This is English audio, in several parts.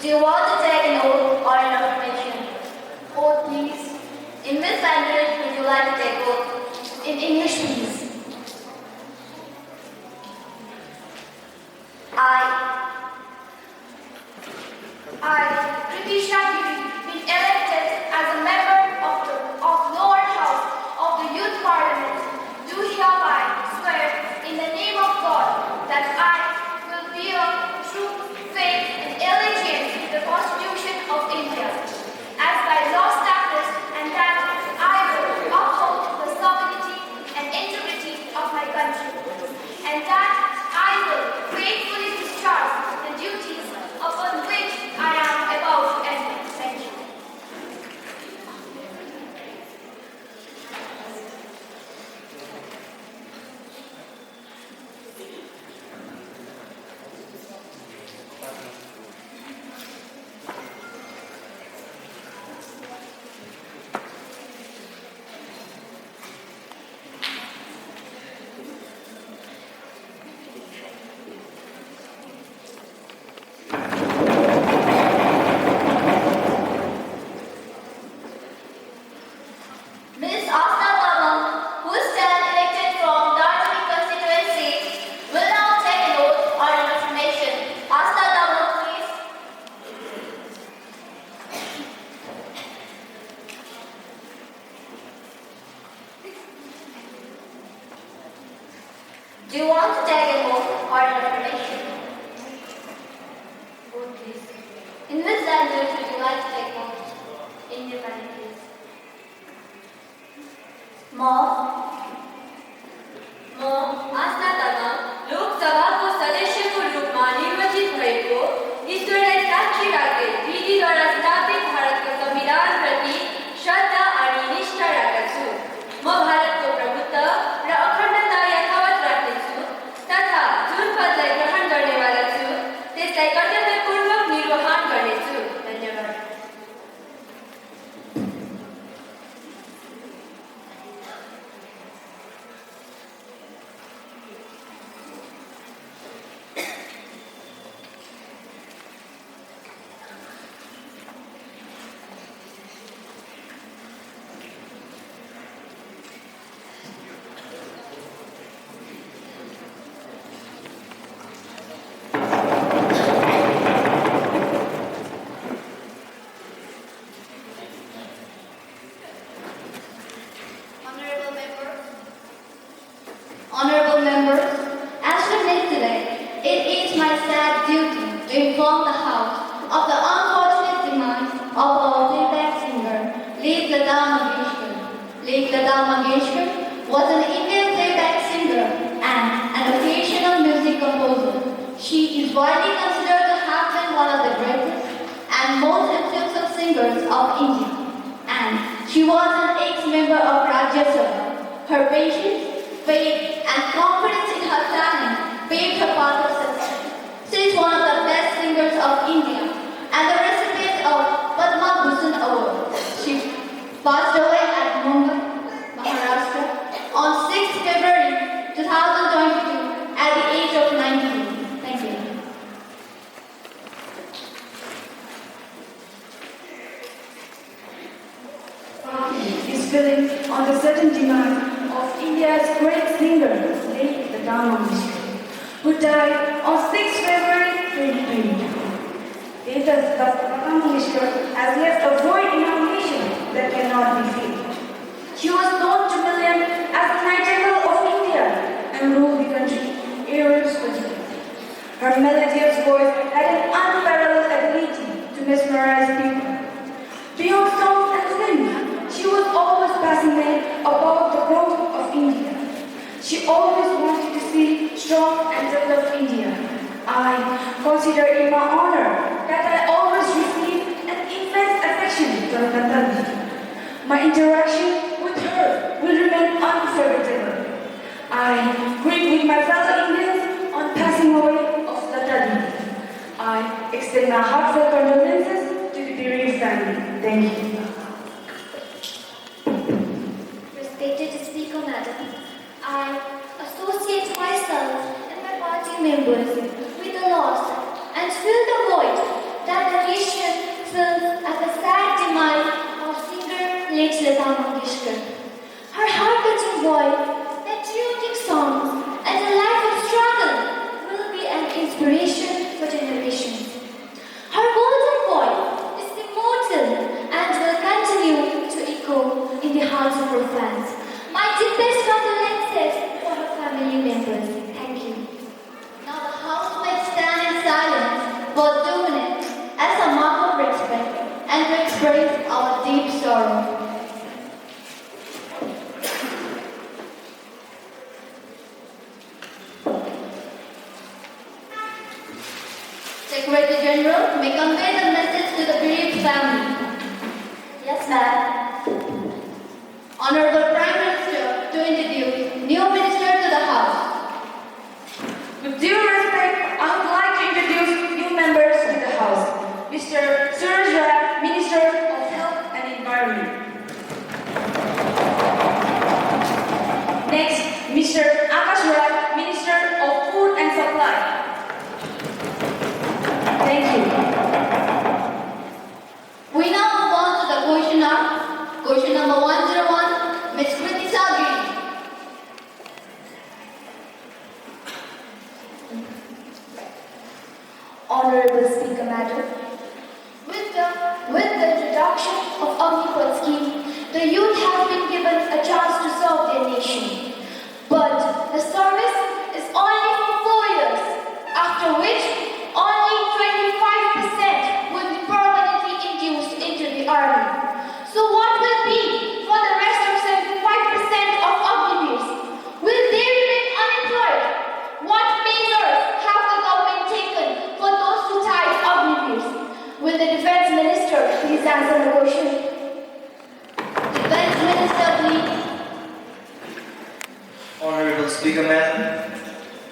Do you want to take an oath or an affirmation? Oath, please. In which language would you like to take oath? In English, please. I, Ritisha Giri, been elected as a member of lower house of the Youth Parliament, do hereby swear in the name of God that I will bear true faith and allegiance to the Constitution of India, as by law established, and that I will uphold the sovereignty and integrity of my country, and that I will faithfully discharge the duties upon which I am about to enter. Thank you. Ms. Asta Baba, who stands elected from Darjeeling constituency, will now take an oath or an affirmation. Asta Baba, please. Do you want to take an oath or an affirmation? Oath, please. In which language would you like to take oath? Indian language, please. म आस्था लोकसभाको सदस्यको रूपमा निर्वाचित भएको ईश्वरलाई साक्षी राख्दै विधिद्वारा स्थापित भारतको संविधानप्रति श्रद्धा अनि निष्ठा राख्दछु। म भारतको प्रभुत्व र अखण्डता यथावत राख्नेछु तथा जुन पदलाई ग्रहण गर्नेवाला छु त्यसलाई कर्तव्यपूर्वक निर्वहन गर्नेछु। धन्यवाद। Honorable members, as we meet today, it is my sad duty to inform the House of the unfortunate demise of our playback singer, Lata Mangeshkar. Lata Mangeshkar was an Indian playback singer and an occasional music composer. She is widely considered to have been one of the greatest and most influential singers of India, and she was an ex-member of Rajya Sabha. Her patience, faith and confidence in her talent paved her path of success. She is one of the best singers of India and the recipient of Padma Bhushan Award. She passed away at Mumbai, Maharashtra on 6th February 2022 at the age of 19. Thank you. Is filling on the sudden demise of India's great singer, Lata Mangeshkar, who died on 6 February 2022. Lata Mangeshkar has left a void in our nation that cannot be filled. She was known to millions as the Nightingale of India and ruled the country irrespectively. Her melodious voice had an unparalleled ability to mesmerize people. Beyond songs and films, she was always passionate about the growth of India. She always wanted to see strong and developed India. I consider it my honor that I always receive an immense affection from Lata. My interaction with her will remain unforgettable. I grieve with my fellow Indians on passing away of Lata. I extend my heartfelt condolences to the bereaved family. Thank you. Respected Speaker Madam, I associate myself and my party members with the loss and fill the void that the Mangeshkar. Her heart-touching voice, patriotic songs, and a life of struggle will be an inspiration for generations. Her golden voice is immortal and will continue to echo in the hearts of her fans. My deepest condolences for her family members. Thank you. Now the house might stand in silence for 2 minutes as a mark of respect and to express our deep sorrow. Secretary General may convey the message to the bereaved family. Yes, ma'am. Honorable Prime Minister to introduce new minister to the House. With due respect, I would like to introduce new members to the House. Mr. Suraj Rai, Minister of Health and Environment. Next, Mr. Akash Rai, Minister of Food and Supply. Thank you. We now move on to the question hour. Question number 101, Ms. Kriti Sagri. Honorable Speaker Madam, With the introduction of Omnipod scheme, the youth have been given a chance to serve their nation. But the service is only for 4 years, after which only 25% will be permanently induced into the army. So what will be for the rest of 75% of Omnipods? Will they remain unemployed? What measures have the government taken for those who tie Omnipods? Will the Defense Minister please answer the question? Defense Minister, please. Honorable Speaker, Madam,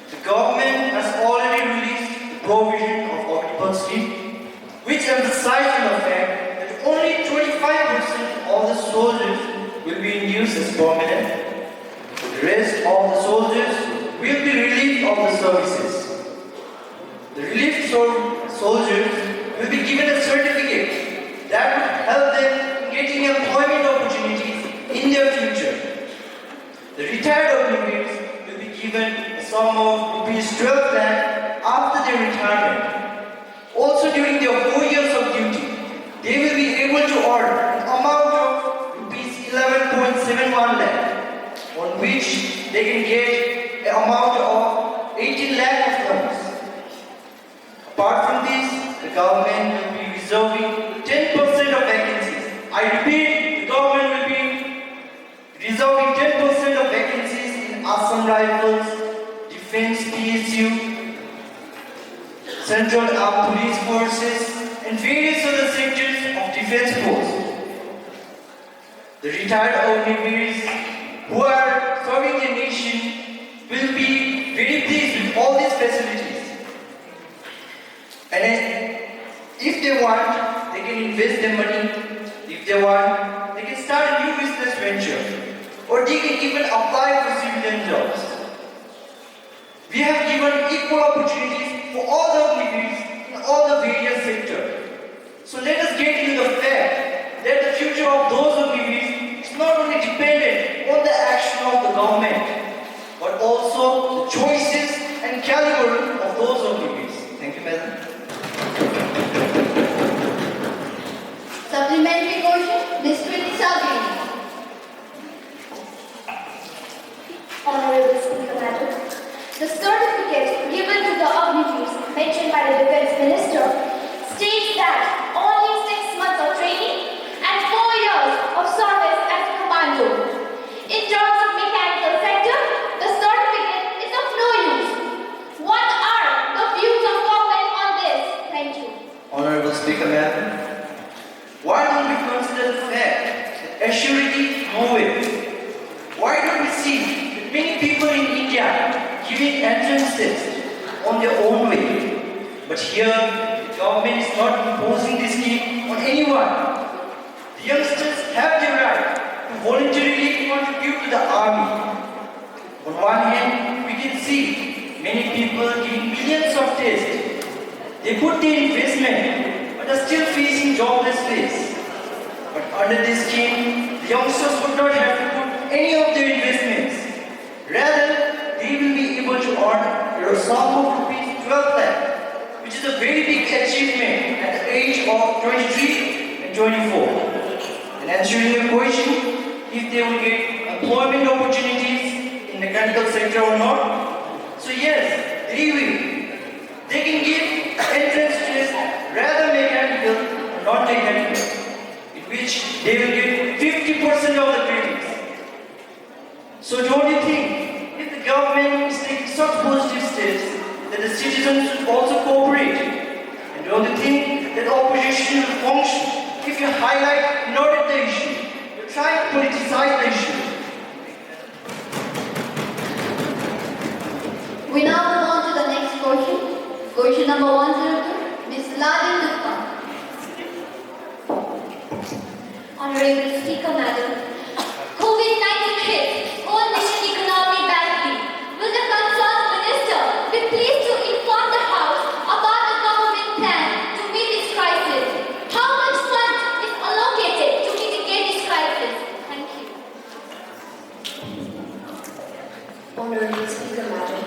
the government has already released the provision of Omnipod scheme, which emphasizes the fact that only 25% of the soldiers will be induced as permanent. The rest of the soldiers will be relieved of the services. The relieved soldiers will be given a certificate that will help them in getting employment opportunities in their future. The retired Omnipods will be given a sum of rupees 12 lakh after their retirement. Also during their 4 years of duty, they will be able to earn an amount of rupees 11.71 lakh, on which they can get an amount of 18 lakh of funds. Apart from this, the government will be reserving 10% of vacancies. I repeat, the government will be reserving 10% of vacancies in Assam Rifles, Defense PSU, Central Armed Police Forces, and various other sectors of Defense Force. The retired Omnipods who are serving the nation will be very pleased with all these facilities. And if they want, they can invest their money. If they want, they can start a new business venture. Or they can even apply for civilian jobs. We have given equal opportunities for all the Omnipods in all the various sectors. So let us get into the fact that the future of those Omnipods is not only dependent on the action of the government, but also the choices and caliber of those Omnipods. Thank you, Madam. Supplementary question, Ms. Kriti Sagri. Honorable Speaker Madam, The certificate given to the Omnipods mentioned by the Defense Minister states that only 6 months of training and 4 years of service as a commando. In terms of mechanical sector, the certificate is of no use. What are the views of government on this? Thank you. Honorable Speaker, Madam, why don't we consider the fact that assurity nowhere? Why don't we see that many people in India giving entrance tests on their own way? But here, the government is not imposing this scheme on anyone. The youngsters have the right to voluntarily contribute to the army. On one hand, we can see many people giving millions of tests. They put their investment but are still facing jobless days. But under this scheme, the youngsters would not have to put any of their investments. Rather, they will be able to earn a sum of rupees 12 lakh, which is a very big achievement at the age of 23 and 24. And answering your question, if they will get employment opportunities in the mechanical sector or not, so yes, they will. They can give entrance tests rather mechanical or non-mechanical, in which they will get 50% of the credits. So don't you think, if the government is taking such positive steps, that the citizens should also cooperate? And don't you think that opposition will function if you highlight not at the issue, you try to politicize the issue? We now move on to the next question. Question number 102, Ms. Ladin Dutta. Honorable Speaker, Madam, COVID-19 hit all nation economy badly. Will the concerned minister be pleased to inform the House about the government plan to meet this crisis? How much fund is allocated to mitigate this crisis? Thank you. Honorable Speaker, Madam,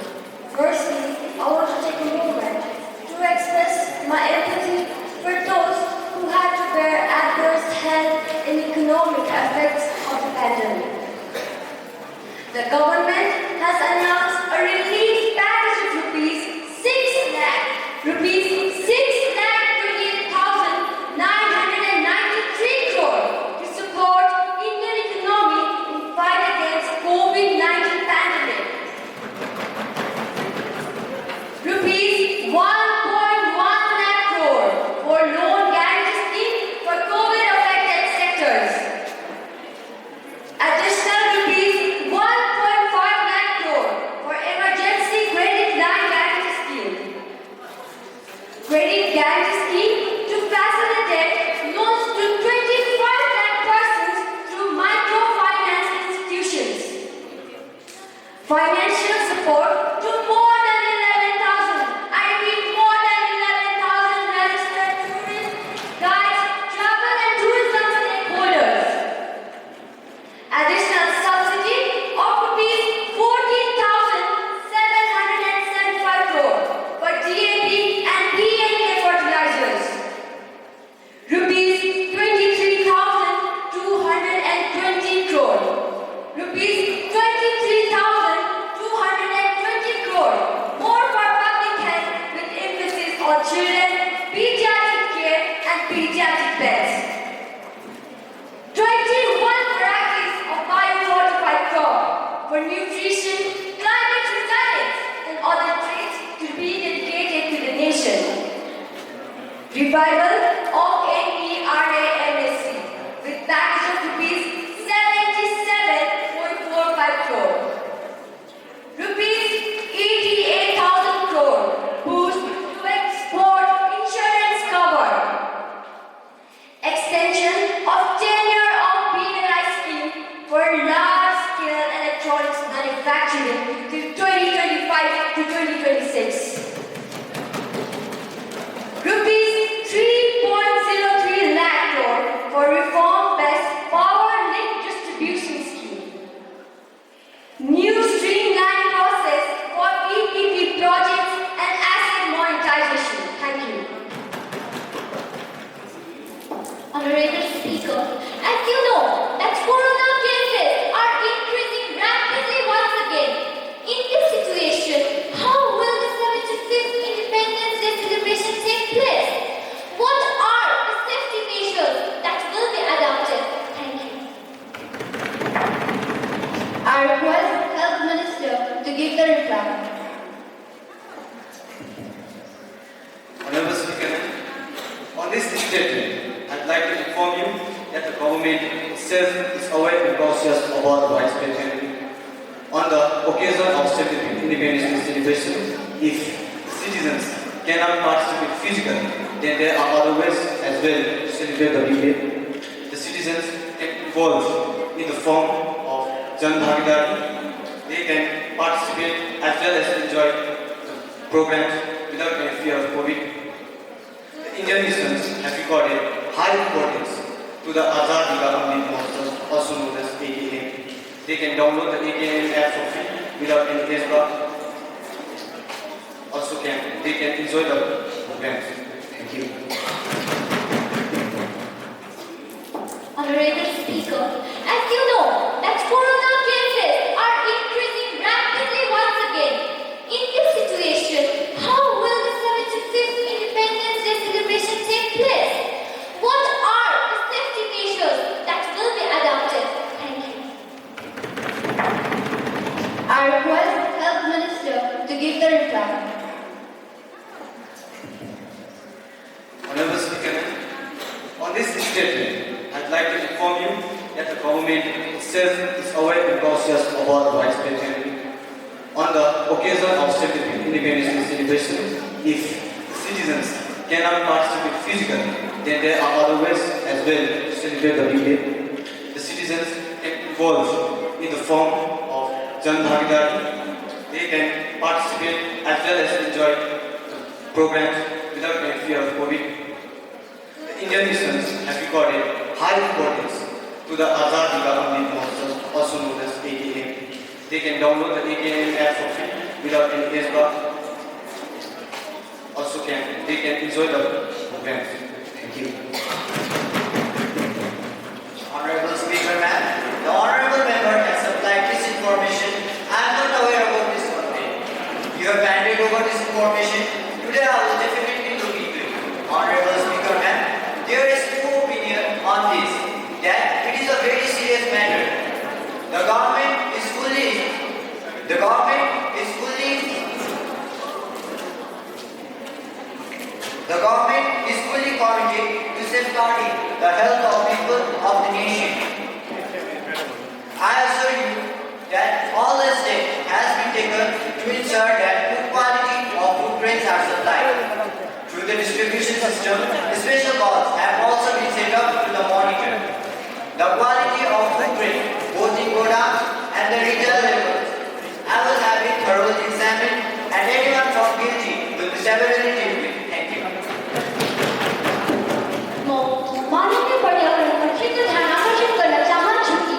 firstly, I want to take a moment to express my empathy for those who had to bear adverse health and economic effects of the pandemic. The government has announced a relief package of rupees 6 lakh, rupees 6,38,993 crore to support Indian economy in fight against COVID-19 pandemic. Rupees 1.1 lakh crore for loan guarantee scheme for COVID-affected sectors. Additional rupees 1.5 lakh crore for emergency credit line guarantee scheme. Credit guarantee scheme to facilitate loans to 25 lakh persons through microfinance institutions. Financial support to more than 11,000, I repeat, more than 11,000 registered tourists, guides, travel and tourism stakeholders. Additional subsidy of rupees 14,775 crore for DAP and PNK fertilizers. Rupees 23,220 crore. Rupees 23,220 crore more for public health with emphasis on children, pediatric care and pediatric beds. 21 varieties of biofortified crop for nutrition, climate resilience and other traits to be dedicated to the nation. Revival of NERA-MSC with package of rupees 77.45 crore. Rupees 88,000 crore boost to export insurance cover. Extension of tenure of PLI scheme for large-scale electronics manufacturing to 2025 to 2026. Rupees 3.03 lakh crore for reform-based power link distribution scheme. New streamlined process for PPP projects and asset monetization. Thank you. Honorable Speaker, as you know, that corona cases are increasing rapidly once again. In this situation, how will the 75th Independence Day celebration take place? What are the safety measures that will be adopted? Thank you. I request the Health Minister to give the reply. Honorable Speaker, on this statement, I'd like to inform you that the government itself is aware and cautious about the widespread pandemic. On the occasion of 75th Independence Day celebration, if citizens cannot participate physically, then there are other ways as well to celebrate the new day. The citizens can involve in the form of Jan Bhagidari. They can participate as well as enjoy the programs without any fear of COVID. The Indian nations have recorded high importance to the Azadi Government Monsters, also known as AKM. They can download the AKM app for free without any age bar. Also they can enjoy the programs. Thank you. Honorable Speaker, as you know, that corona cases are increasing rapidly once again. In this situation, how will the 75th Independence Day celebration take place? What are the safety measures that will be adopted? Thank you. I request the Health Minister to give the reply. Honorable Speaker, on this statement, I'd like to inform you that the government itself is aware and cautious about the widespread pandemic. On the occasion of 75th Independence Day celebration, if citizens cannot participate physically, then there are other ways as well to celebrate the big day. The citizens can involve in the form of Jan Bhagidari. They can participate as well as enjoy the programs without any fear of COVID. The Indian nations have recorded high importance to the Azadi Government Monsters, also known as AKM. They can download the AKM app for free without any age bar. Also they can enjoy the programs. Thank you. Honorable Speaker, ma'am, the honorable member has supplied this information. I am not aware about this complaint. You have handed over this information. Today I will definitely look into it. Honorable Speaker, ma'am, there is no opinion on this, that it is a very serious matter. The government is fully committed to safeguarding the health of people of the nation. I assure you that all the steps has been taken to ensure that good quality of food grains are supplied. Through the distribution system, special boards have also been set up to monitor the quality of food grain, both in godowns and the retail levels. I will have it thoroughly examined, and anyone found guilty will be severely dealt with. Thank you. माननीय पर्यावरण पर क्षेत्र ध्यान आकर्षित करना चाहन्छु कि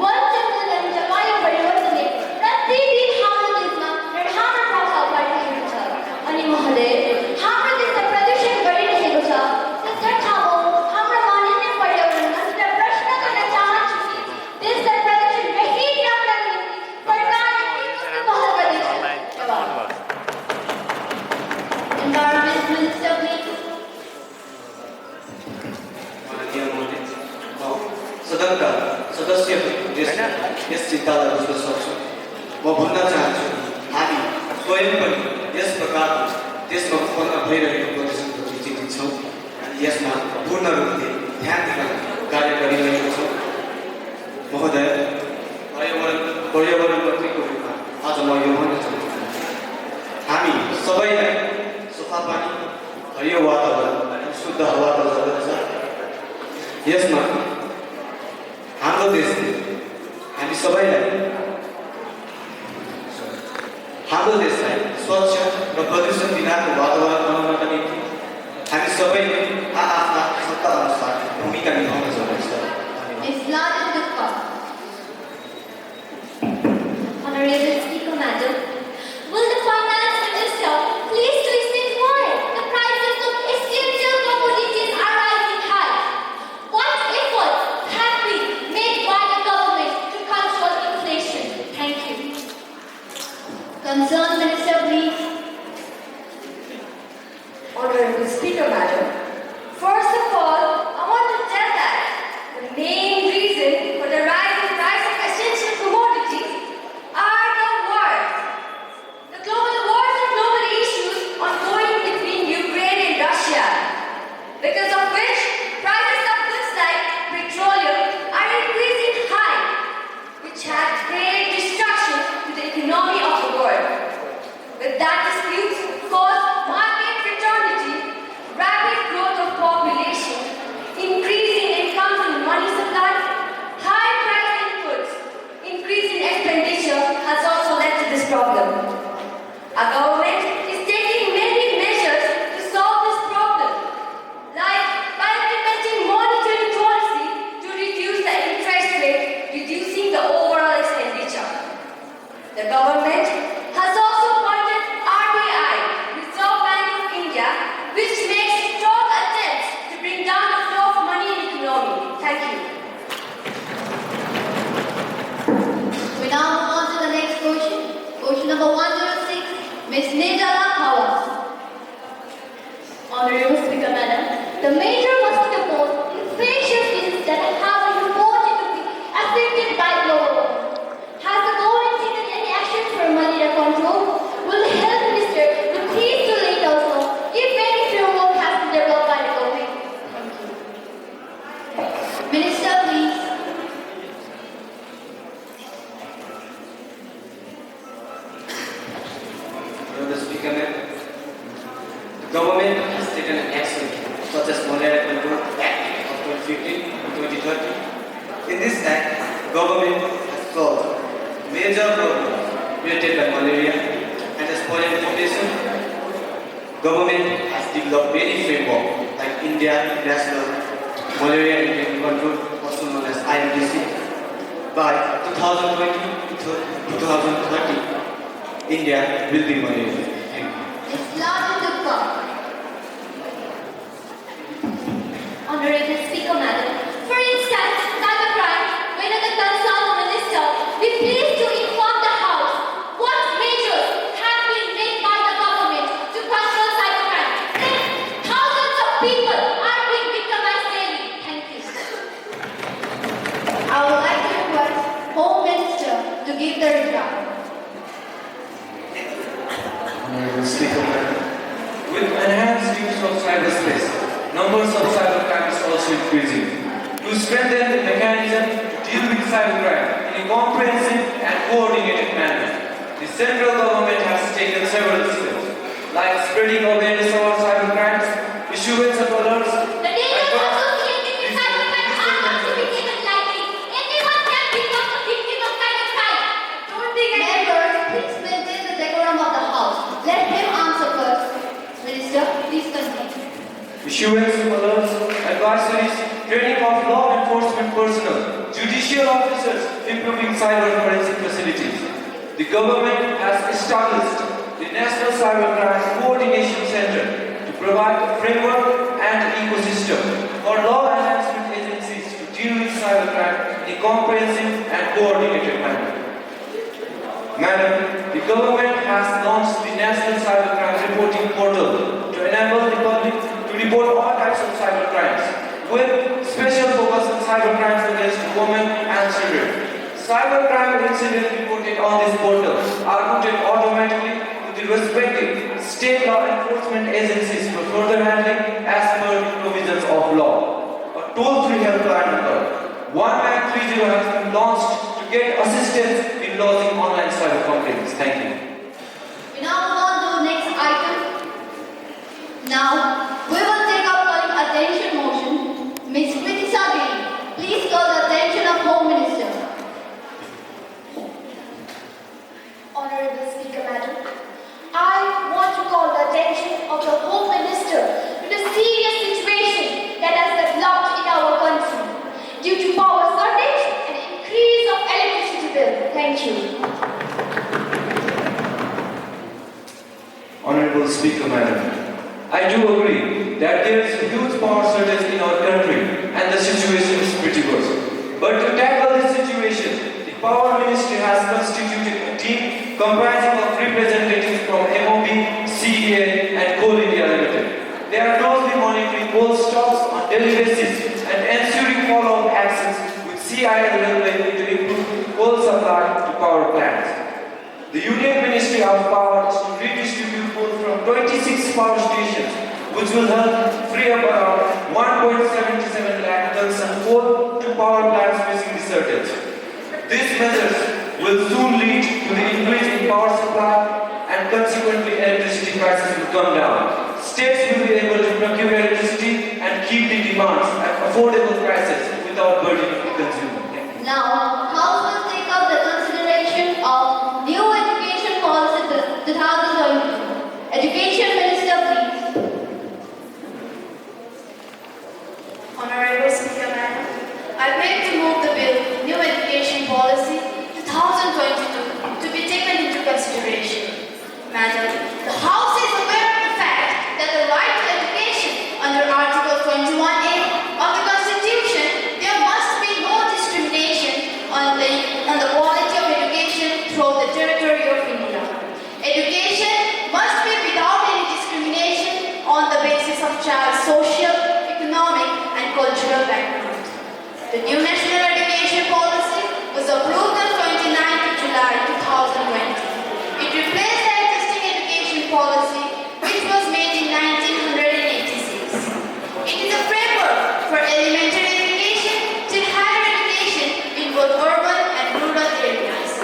one जंगल अनि जलवायु परिवर्तनले प्रतिदिन हाम्रो देशमा नराम्रो प्रभाव पारिरहेको छ अनि महोदय हाम्रो देशमा प्रदूषण गरिरहेको छ। त्यसका हाम्रो माननीय पर्यावरण मन्त्रीलाई प्रश्न गर्न चाहन्छु कि देशलाई प्रदूषण रहित राख्नका निम्ति सरकारले के कस्तो पहल गर्दैछ? Environment Minister, please. सदनका सदस्य यस चिन्तालाई बुझ्न सक्छु। म भन्न चाहन्छु हामी स्वयं पनि यस प्रकारको देशमा उत्पन्न भइरहेको प्रदूषणप्रति चिन्तित छौँ अनि यसमा पूर्ण रूपले ध्यान दिन कार्य गरिरहेका छौँ। महोदय, पर्यावरण मन्त्रीको रूपमा आज म यो भन्न चाहन्छु, हामी सबैलाई सफा पानी, हरियो वातावरण अनि शुद्ध हावाको जरुरत छ। यसमा हाम्रो देशले स्वच्छ र प्रदूषण बिनाको वातावरण बनाउनका निम्ति हामी सबैले आफ्ना सत्ता अनुसार भूमिका निभाउन जरुरी छ। Honorable Speaker, Madam, will the Finance Minister please to explain why the prices of essential commodities are rising high? What efforts have been made by the government to control inflation? Thank you. Concerned Minister, please. Honorable Speaker, Madam, first of all, I want to tell that the main reason powers. Honorable Speaker Madam, the major mosquito borne infectious diseases that have been reported to be affected by global warming. Has the government taken any action for malaria control? Will the Health Minister be pleased to let us know if any framework has been developed by the government? Thank you. Minister, please. Honorable Speaker, ma'am, the government has taken action such as Malaria Control Act of 2015 and 2030. In this act, the government has solved major problems related by malaria and as pollen population. Government has developed many frameworks like India National Malaria Endemic Control, also known as IMDC. By 2020 to 2030, India will be malaria. Thank you. It's large to come. Honorable Speaker Madam, for instance, cybercrime, when the concerned minister be pleased to inform the House what measures have been made by the government to control cybercrime. Then thousands of people are being victimized daily. Thank you. I would like to request Home Minister to give the reply. Honorable Speaker, with enhanced use of cyberspace, numbers of cybercrime is also increasing. To strengthen the mechanism to deal with cybercrime in a comprehensive and coordinated manner, the central government has taken several steps, like spreading awareness about cybercrimes, issuance of alerts. The dangers associated with cybercrime are not to be taken lightly. Anyone can become a victim of cybercrime. Don't think members, please maintain the decorum of the House. Let him answer first. Minister, please continue. Issuance of alerts, advisories, training of law enforcement personnel, judicial officers, improving cyber forensic facilities. The government has established the National Cybercrime Coordination Center to provide a framework and ecosystem for law enforcement agencies to deal with cybercrime in a comprehensive and coordinated manner. Madam, the government has launched the National Cybercrime Reporting Portal to enable the public to report all types of cybercrimes, with special focus on cybercrimes against women and children. Cybercrime incidents reported on this portal are routed automatically to the respective state law enforcement agencies for further handling as per the provisions of law. A toll-free helpline number 1930 has been launched to get assistance in lodging online cyber complaints. Thank you. We now move on to the next item. Now, we will take up calling attention motion. Ms. Kriti Sabri, please call the attention of Home Minister. Honorable Speaker Madam, I want to call the attention of the Home Minister to the serious situation that has developed in our country due to power shortage and increase of electricity bill. Thank you. Honorable Speaker, Madam, I do agree that there is a huge power shortage in our country and the situation is pretty worse. But to tackle this situation, the Power Ministry has constituted a team comprising of representatives from MOB, CEA and Coal India Limited. They are closely monitoring coal stocks on daily basis and ensuring follow-up actions with CIL railway to improve coal supply to power plants. The Union Ministry of Power is to redistribute coal from 26 power stations, which will help free up around 1.77 lakh tons of coal to power plants facing the shortage. These measures will soon lead to the increase in power supply and consequently electricity prices will come down. States will be able to procure electricity and keep the demands at affordable prices without burdening the consumer. Now, House will take up the consideration of new education policy 2022. Education Minister, please. Honorable Speaker Madam, I beg to move the bill New Education Policy 2022 to be taken into consideration. Madam, the House is aware of the fact that the right to education under Article 21A of the Constitution, there must be no discrimination on the quality of education throughout the territory of India. Education must be without The new National Education Policy was approved on 29th of July 2020. It replaced the existing education policy which was made in 1986. It is a framework for elementary education till higher education in both urban and rural areas.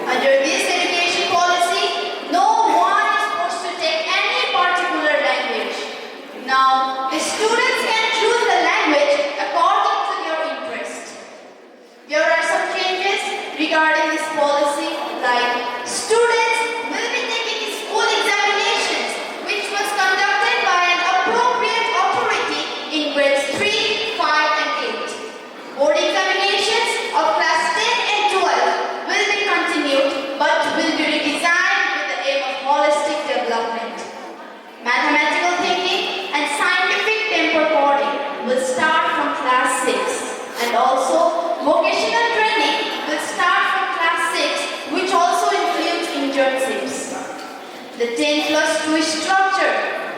Under this education policy, no one is forced to take any particular language. Now, the students can choose the language according to their interest. There are some changes regarding this policy, like students will be taking school examinations which was conducted by an appropriate authority in grades 3, 5 and 8. Board examinations of class 10 and 12 will be continued but will be redesigned with the aim of holistic development. Mathematical thinking and scientific temper coding will start from class 6, and also vocational training will start from class 6, which also includes internships. The 10 plus 2 structure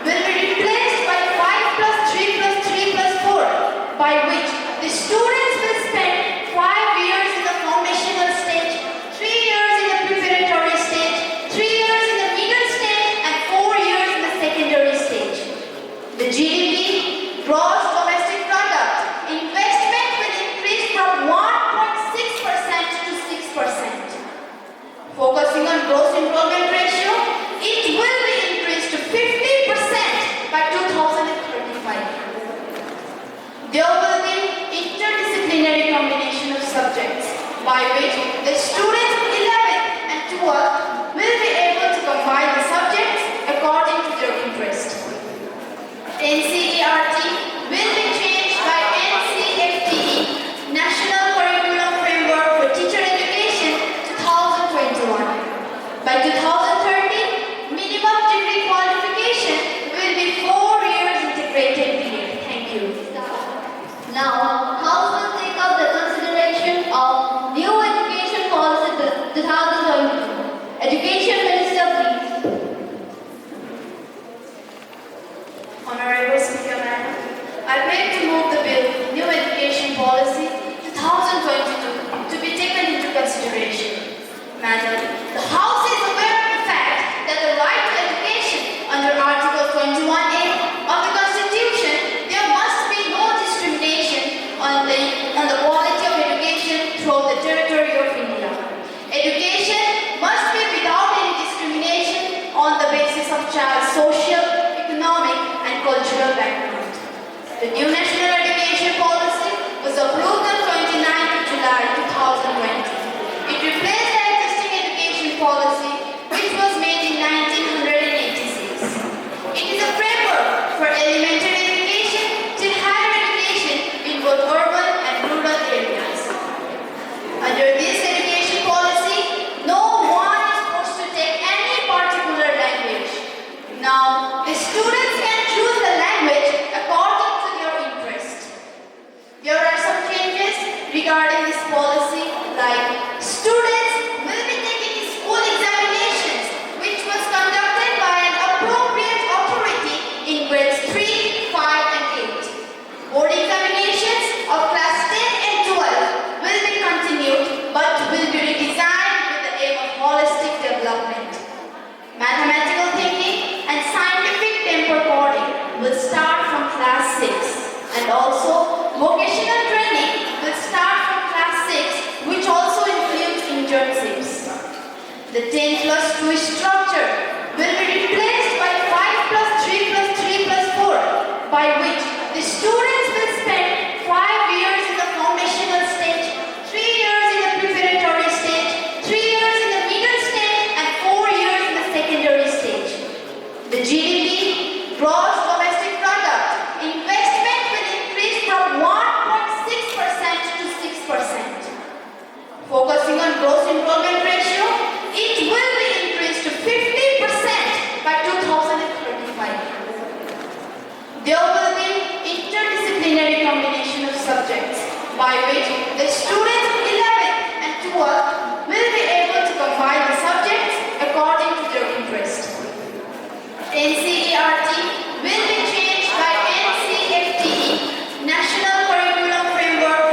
will be replaced by 5 plus 3 plus 3 plus 4, by which the students will spend 5 years in the foundational stage, 3 years in the preparatory stage, 3 years in the middle stage, and 4 years in the secondary stage. The GDP, gross domestic product, investment will increase from 1.6% to 6%. Focusing on gross enrollment ratio, it will be increased to 50% by 2035. There will be interdisciplinary combination of subjects by which the students of 11th and 12th will be able to combine the subjects according to their interest. NCERT will be changed by NCFTE, National Curriculum Framework for Teacher Education 2021. By 2030, minimum degree qualification will be 4 years integrated period. Thank you. Now, House will take up the consideration of new education policy 2022. Education Minister, please. Honorable Speaker Madam, I beg to move the bill New Education Policy 2022 to be taken into consideration. Madam, the House is aware of the fact that the right to education under Article 21A of the Constitution, there must be no discrimination on the quality of education throughout the territory of India. Education must be without any discrimination on the basis of child's social, economic and cultural background. The new National Education Policy was approved on 29th of July 2020. It replaced the existing education policy which was made in 1986. It is a framework for elementary education till higher education in both urban and rural areas. Under this education policy, no one is forced to take any particular language. Now, the students can choose the language according to their interest. There are some changes regarding this policy, like students will be taking school examinations which was conducted by an appropriate authority in grades 3, 5 and 8. Board examinations of class 10 and 12 will be continued but will be redesigned with the aim of holistic development. Mathematical thinking and scientific temper coding will start from class 6, and also vocational training will start from class 6, which also includes internships. The 10 plus 2 structure will be replaced by 5 plus 3 plus 3 plus 4, by which the students will spend 5 years in the foundational stage, 3 years in the preparatory stage, 3 years in the middle stage, and 4 years in the secondary stage. The GDP, gross domestic product, investment will increase from 1.6% to 6%. Focusing on gross enrollment ratio, it will be increased to 50% by 2035. There will be interdisciplinary combination of subjects by which the students of 11th and 12th will be able to combine the subjects according to their interest. NCERT will be changed by NCFTE, National Curriculum Framework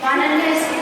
One and his